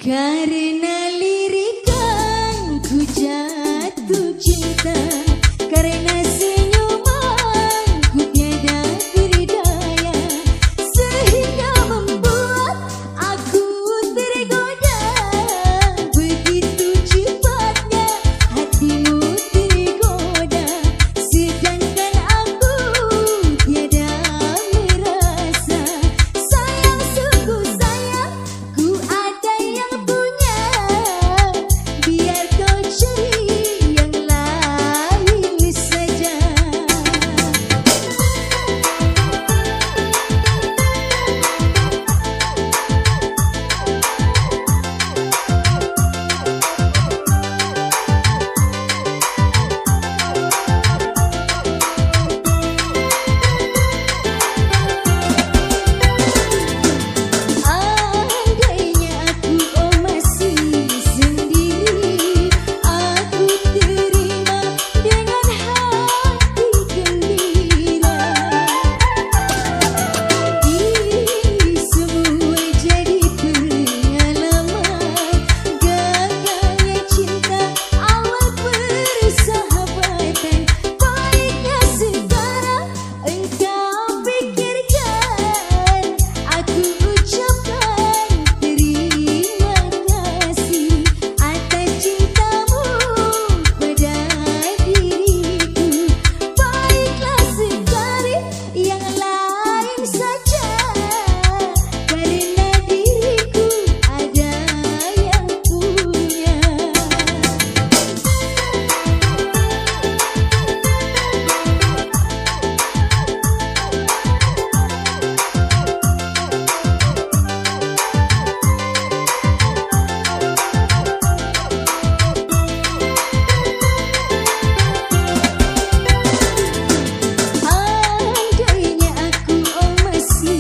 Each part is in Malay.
Karena lirikan ku jatuh cinta, karena senyumanku tiada berdaya, sehingga membuat aku tergoda. Begitu cepatnya hatimu tergoda, sedangkan aku tiada merasa. Sayang, sungguh sayang, ku ada yang punya. Biar kau cari yang lain saja. Andainya aku masih sendiri, aku terima dengan hati gembira. Ini semua jadi pengalaman gagalnya cinta awal persahabatan. Baiknya sekarang engkau pikirkan, aku ucapkan terima kasih atas cintamu pada diriku. Baiklah sekali yang lain saja, karena diriku ada yang punya. Andainya aku masih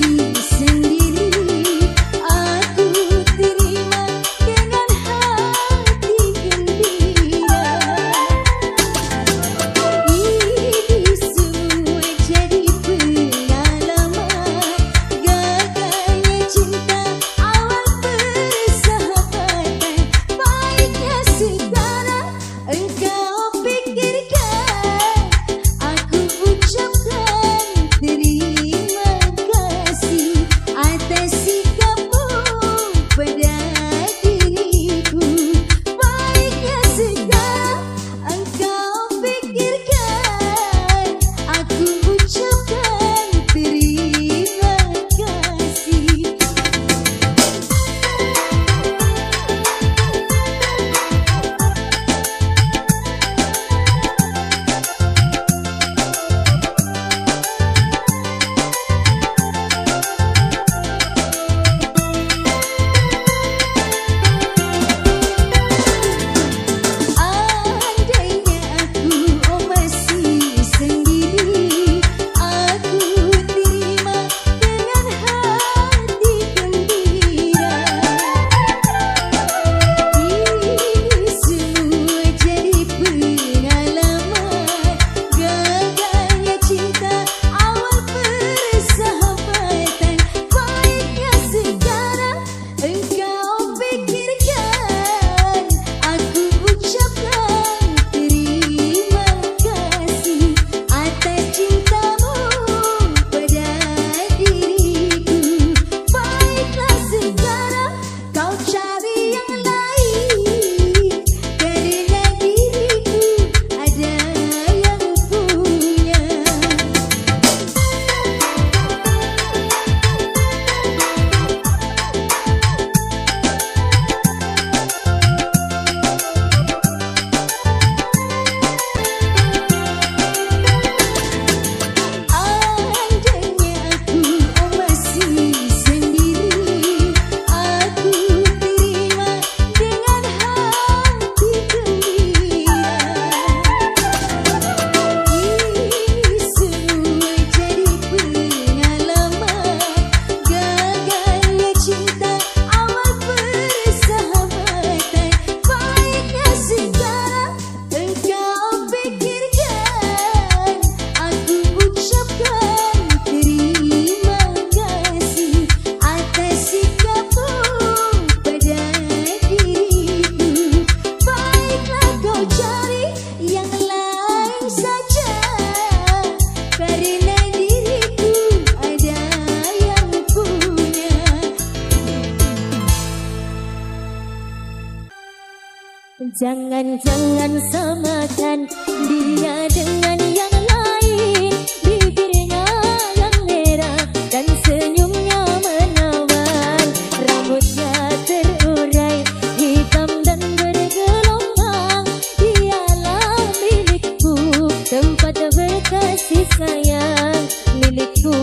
Jangan-jangan samakan dia dengan yang lain. Bibirnya yang merah dan senyumnya menawan. Rambutnya terurai hitam dan bergelombang. Dialah milikku, tempat berkasih sayang, milikku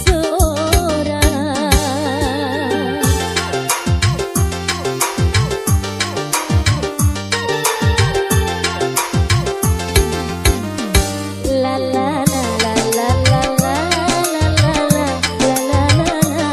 seorang. La la la la la la la la la la la la la.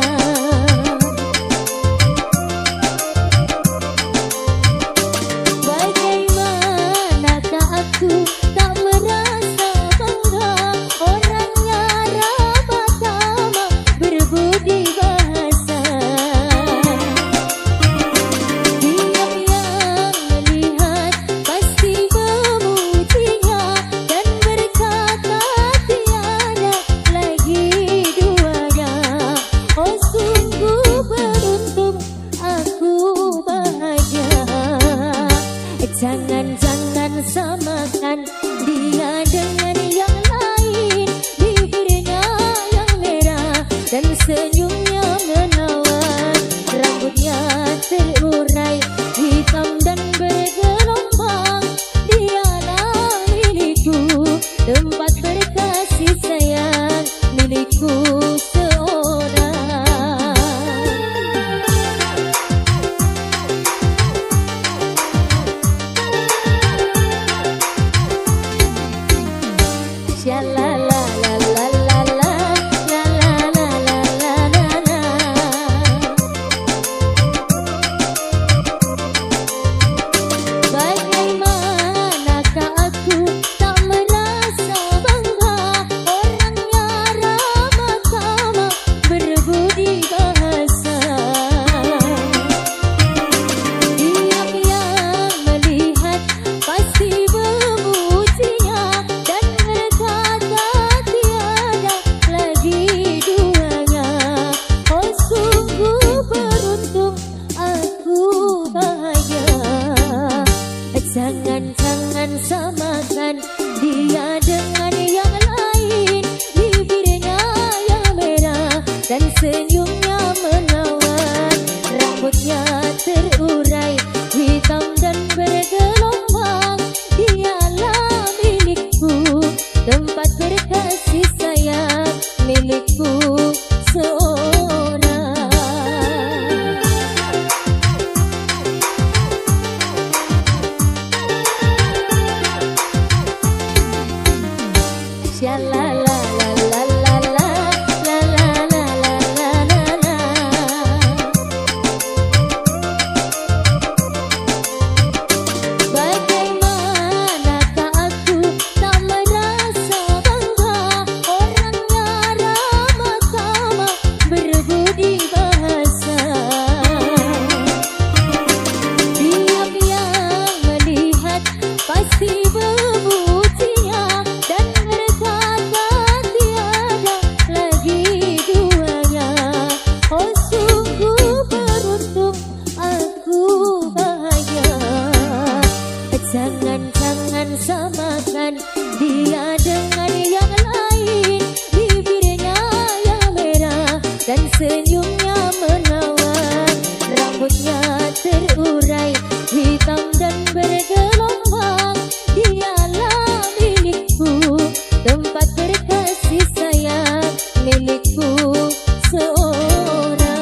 Bagaimanakah aku tak merasa bangga, orangnya ramah tamah berbudi bahasa. Diam yang melihat pasti memujinya dan berkata tiada lagi duanya. Oh sungguh beruntung aku bahagia. Jangan-jangan samakan dia dengan yang lain. Bibirnya yang merah dan senyumnya menawan. Rambutnya terurai hitam dan bergelombang. Dialah milikku, tempat berkasih sayang, milikku seorang. Sha la la la la la la la la la la la la. Bagaimanakah aku tak merasa bangga, orangnya ramah tamah berbudi bahasa. Diam yang melihat pasti memujinya dan berkata tiada lagi duanya. Oh sungguh beruntung aku bahagia. Jangan-jangan samakan dia dengan yang lain. Bibirnya yang merah dan senyumnya menawan. Rambutnya terurai hitam dan bergelombang. Dialah milikku, tempat berkasih sayang, milikku seorang. Sha la la la la la la la la la la la la. Bagaimanakah aku tak merasa bangga, orangnya ramah tamah berbudi bahasa. Diam yang melihat pasti memujinya dan berkata tiada lagi duanya. Oh sungguh beruntung aku bahagia. Jangan-jangan samakan dia dengan yang lain. Bibirnya yang merah dan senyumnya menawan. Rambutnya terurai hitam dan bergelombang. Dialah milikku, tempat berkasih sayang, milikku seorang.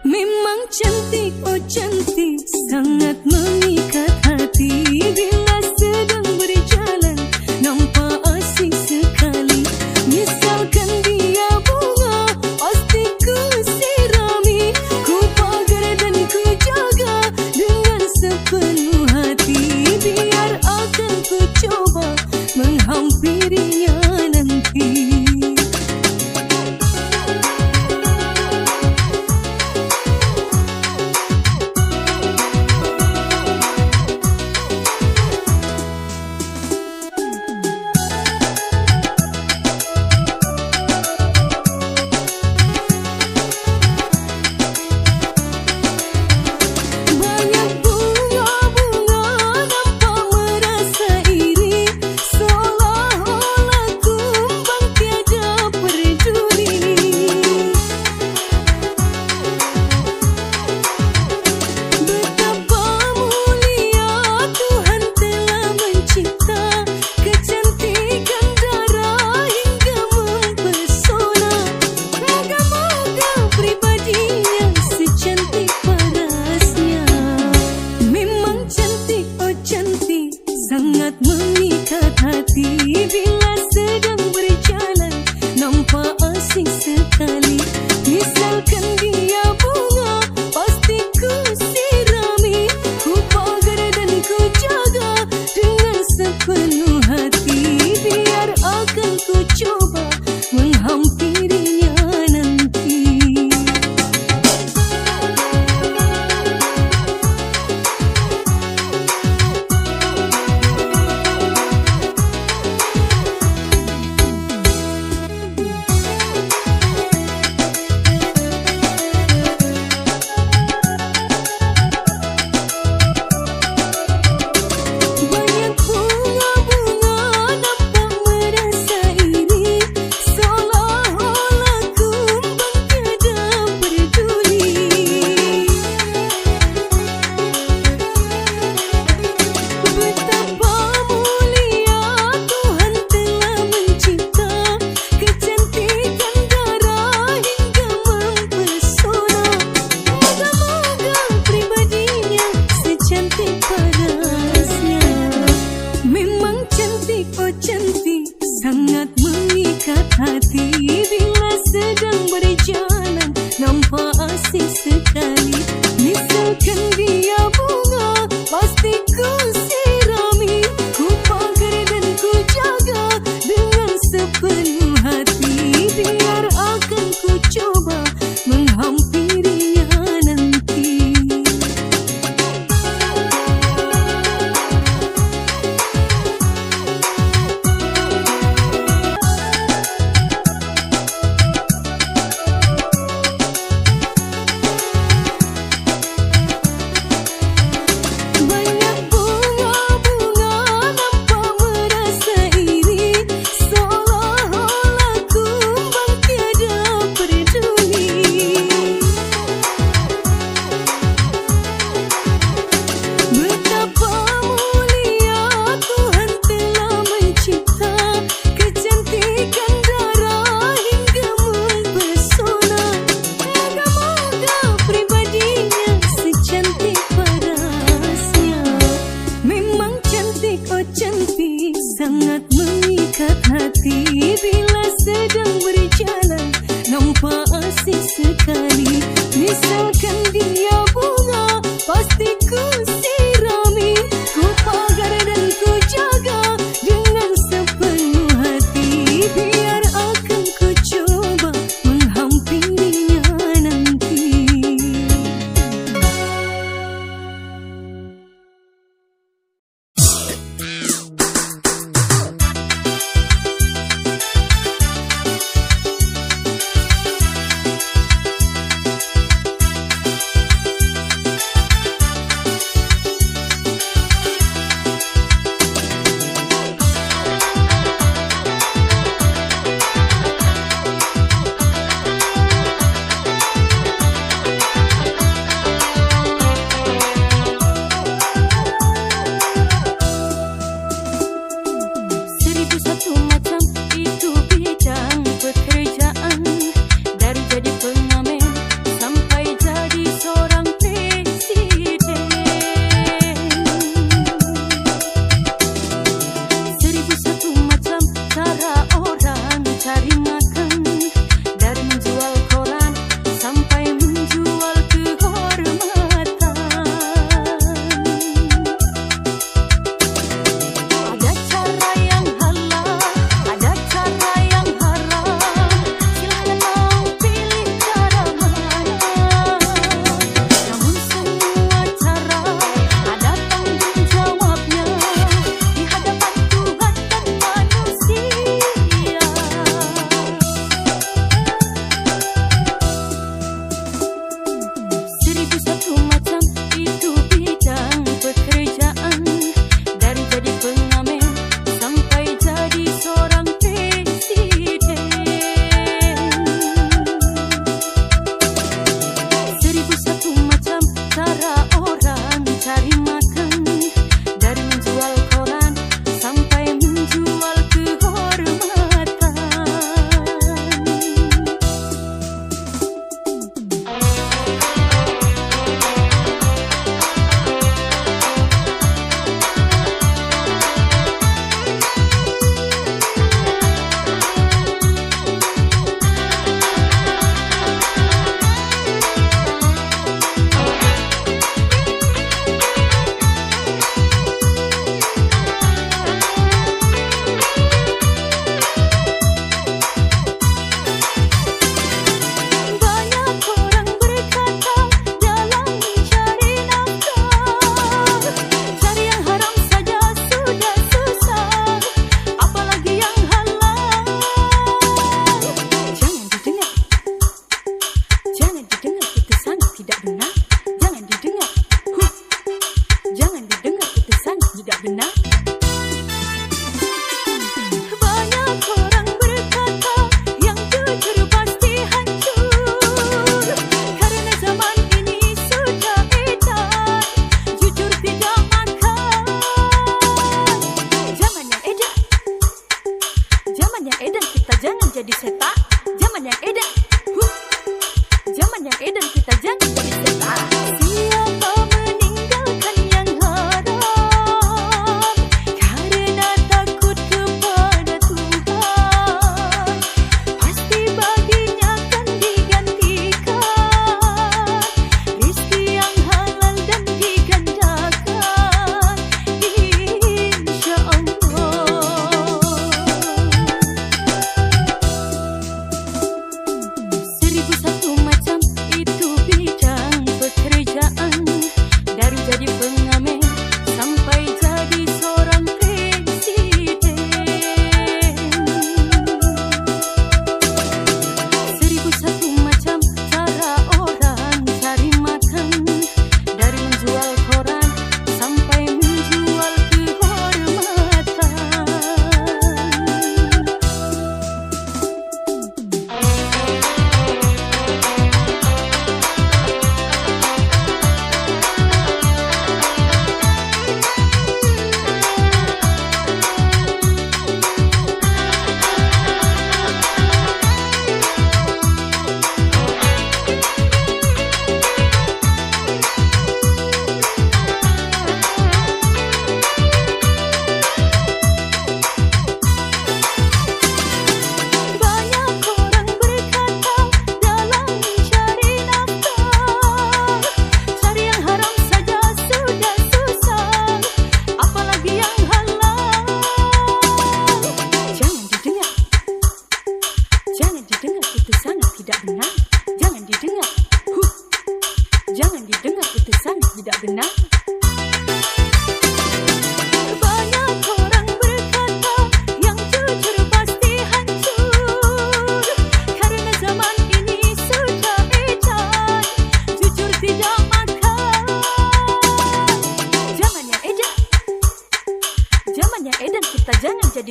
Memang cantik, oh cantik, sangat memikat hati. Bila sedang berjalan, nampak asik sekali. Misalkan dia bunga, pasti ku sirami. Ku pagar dan ku jaga dengan sepenuh hati. Biar akan ku coba menghampirinya nanti. mengikat hati bila sedang berjalan, nampak asik sekali. Misalkan dia bunga, pasti ku sirami, ku pagar dan ku jaga dengan sepenuh hati. Biar akan ku coba menghampirinya nanti. Seribu satu macam itu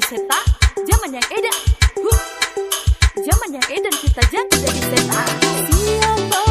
setan, zaman yang edan. Zaman yang edan kita jangan jadi setan. Siapa